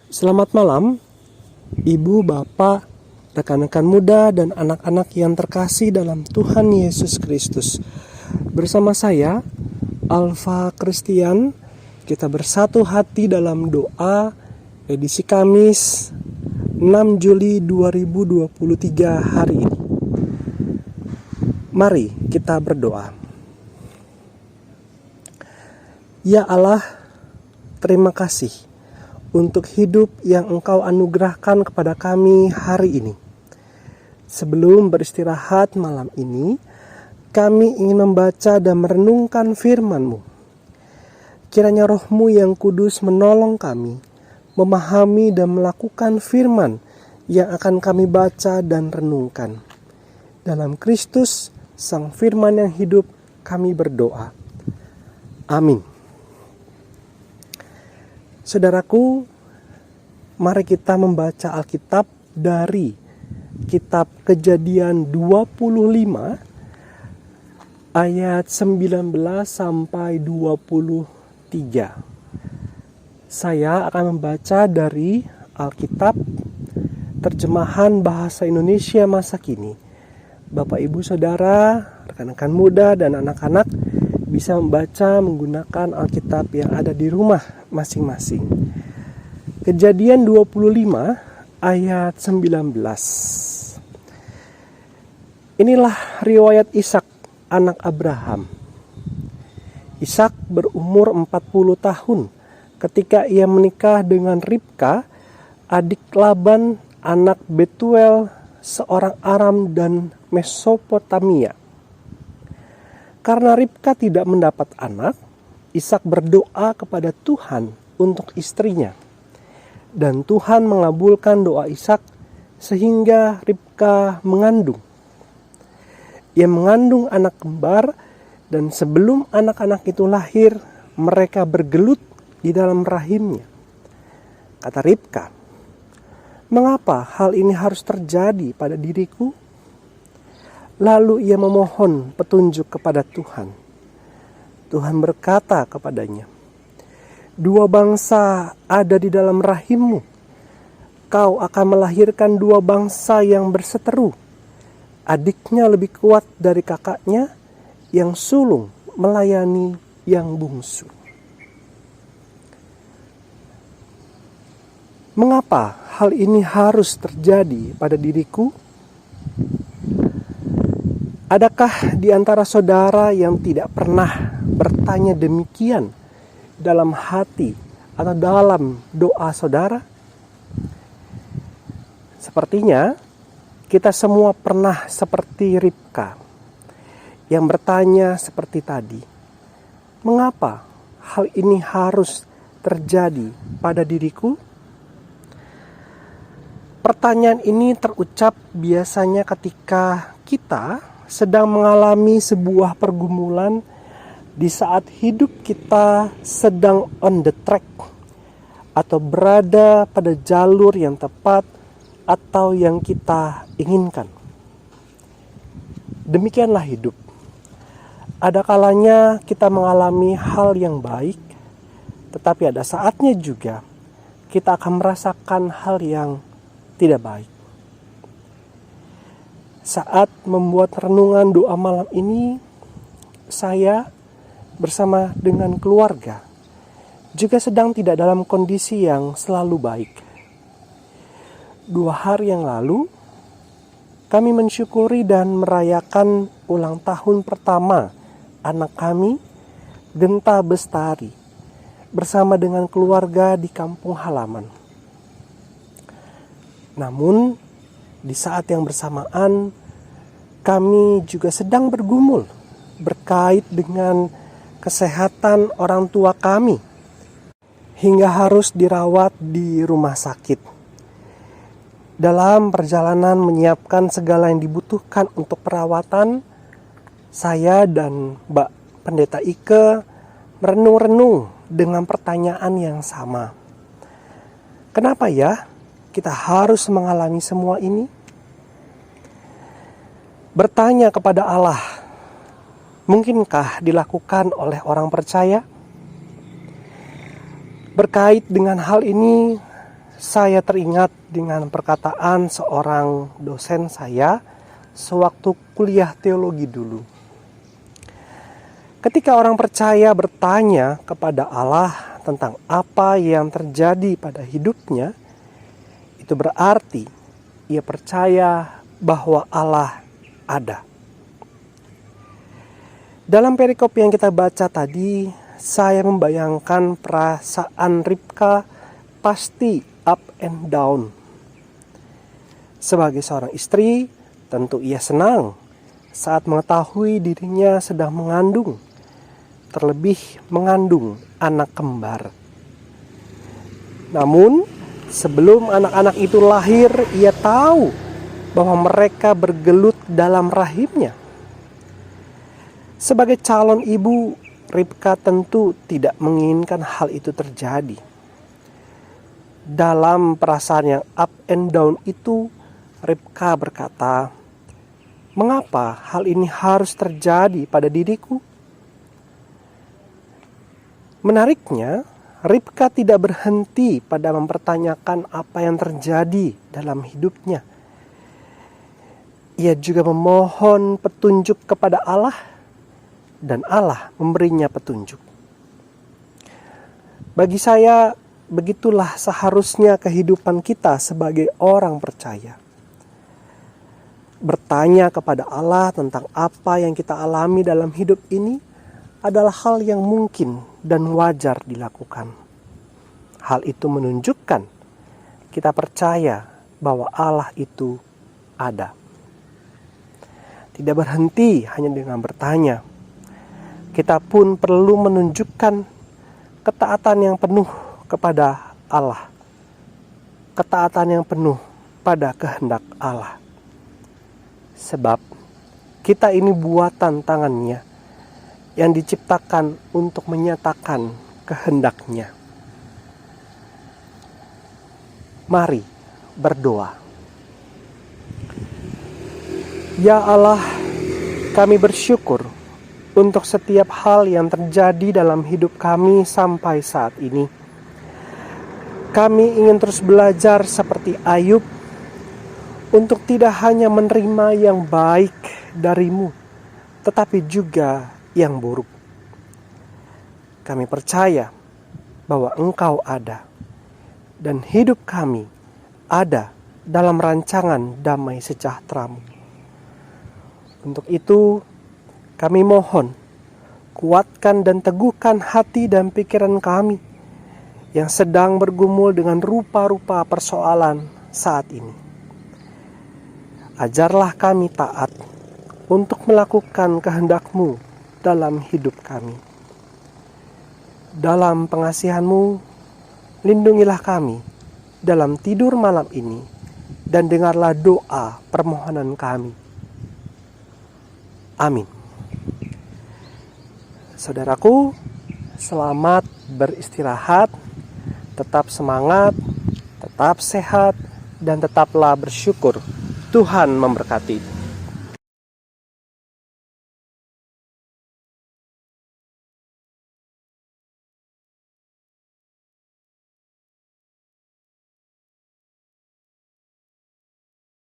Selamat malam, Ibu, Bapak, rekan-rekan muda, dan anak-anak yang terkasih dalam Tuhan Yesus Kristus. Bersama saya, Alfa Christian, kita bersatu hati dalam doa edisi Kamis 6 Juli 2023 hari ini. Mari kita berdoa. Ya Allah, terima kasih untuk hidup yang Engkau anugerahkan kepada kami hari ini. Sebelum beristirahat malam ini, kami ingin membaca dan merenungkan firman-Mu. Kiranya Roh-Mu yang kudus menolong kami memahami dan melakukan firman yang akan kami baca dan renungkan. Dalam Kristus, Sang Firman yang hidup, kami berdoa. Amin. Saudaraku, mari kita membaca Alkitab dari kitab Kejadian 25 ayat 19 sampai 23. Saya akan membaca dari Alkitab terjemahan bahasa Indonesia masa kini. Bapak, Ibu, Saudara, rekan-rekan muda dan anak-anak bisa membaca menggunakan Alkitab yang ada di rumah masing-masing. Kejadian 25 ayat 19. Inilah riwayat Ishak, anak Abraham. Ishak berumur 40 tahun ketika ia menikah dengan Ribka, adik Laban, anak Betuel, seorang Aram dan Mesopotamia. Karena Ribka tidak mendapat anak, Ishak berdoa kepada Tuhan untuk istrinya. Dan Tuhan mengabulkan doa Ishak sehingga Ribka mengandung. Ia mengandung anak kembar, dan sebelum anak-anak itu lahir, mereka bergelut di dalam rahimnya. Kata Ribka, "Mengapa hal ini harus terjadi pada diriku?" Lalu ia memohon petunjuk kepada Tuhan. Tuhan berkata kepadanya, "Dua bangsa ada di dalam rahimmu. Kau akan melahirkan dua bangsa yang berseteru. Adiknya lebih kuat dari kakaknya, yang sulung melayani yang bungsu." Mengapa hal ini harus terjadi pada diriku? Adakah di antara saudara yang tidak pernah bertanya demikian dalam hati atau dalam doa saudara? Sepertinya kita semua pernah seperti Ribka yang bertanya seperti tadi, mengapa hal ini harus terjadi pada diriku? Pertanyaan ini terucap biasanya ketika kita sedang mengalami sebuah pergumulan di saat hidup kita sedang on the track atau berada pada jalur yang tepat atau yang kita inginkan. Demikianlah hidup. Ada kalanya kita mengalami hal yang baik, tetapi ada saatnya juga kita akan merasakan hal yang tidak baik. Saat membuat renungan doa malam ini, saya bersama dengan keluarga juga sedang tidak dalam kondisi yang selalu baik. 2 hari yang lalu, kami mensyukuri dan merayakan ulang tahun pertama anak kami, Genta Bestari, bersama dengan keluarga di kampung halaman. Namun, di saat yang bersamaan, kami juga sedang bergumul berkait dengan kesehatan orang tua kami, hingga harus dirawat di rumah sakit. Dalam perjalanan menyiapkan segala yang dibutuhkan untuk perawatan, saya dan Mbak Pendeta Ike merenung-renung dengan pertanyaan yang sama. Kenapa ya kita harus mengalami semua ini? Bertanya kepada Allah, mungkinkah dilakukan oleh orang percaya? Berkait dengan hal ini, saya teringat dengan perkataan seorang dosen saya sewaktu kuliah teologi dulu. Ketika orang percaya bertanya kepada Allah tentang apa yang terjadi pada hidupnya, itu berarti ia percaya bahwa Allah ada. Dalam perikop yang kita baca tadi, saya membayangkan perasaan Ribka pasti up and down. Sebagai seorang istri, tentu ia senang saat mengetahui dirinya sedang mengandung, terlebih mengandung anak kembar. Namun, sebelum anak-anak itu lahir, ia tahu bahwa mereka bergelut dalam rahimnya. Sebagai calon ibu, Ribka tentu tidak menginginkan hal itu terjadi. Dalam perasaan yang up and down itu, Ribka berkata, "Mengapa hal ini harus terjadi pada diriku?" Menariknya, Ribka tidak berhenti pada mempertanyakan apa yang terjadi dalam hidupnya. Ia juga memohon petunjuk kepada Allah, dan Allah memberinya petunjuk. Bagi saya, begitulah seharusnya kehidupan kita sebagai orang percaya. Bertanya kepada Allah tentang apa yang kita alami dalam hidup ini adalah hal yang mungkin dan wajar dilakukan. Hal itu menunjukkan kita percaya bahwa Allah itu ada. Tidak berhenti hanya dengan bertanya. Kita pun perlu menunjukkan ketaatan yang penuh kepada Allah. Ketaatan yang penuh pada kehendak Allah. Sebab kita ini buatan tangannya yang diciptakan untuk menyatakan kehendaknya. Mari berdoa. Ya Allah, kami bersyukur untuk setiap hal yang terjadi dalam hidup kami sampai saat ini. Kami ingin terus belajar seperti Ayub untuk tidak hanya menerima yang baik darimu, tetapi juga yang buruk. Kami percaya bahwa Engkau ada, dan hidup kami ada dalam rancangan damai sejahtera-Mu. Untuk itu, kami mohon, kuatkan dan teguhkan hati dan pikiran kami yang sedang bergumul dengan rupa-rupa persoalan saat ini. Ajarlah kami taat untuk melakukan kehendak-Mu dalam hidup kami. Dalam pengasihan-Mu, lindungilah kami dalam tidur malam ini, dan dengarlah doa permohonan kami. Amin. Saudaraku, selamat beristirahat, tetap semangat, tetap sehat, dan tetaplah bersyukur. Tuhan memberkati.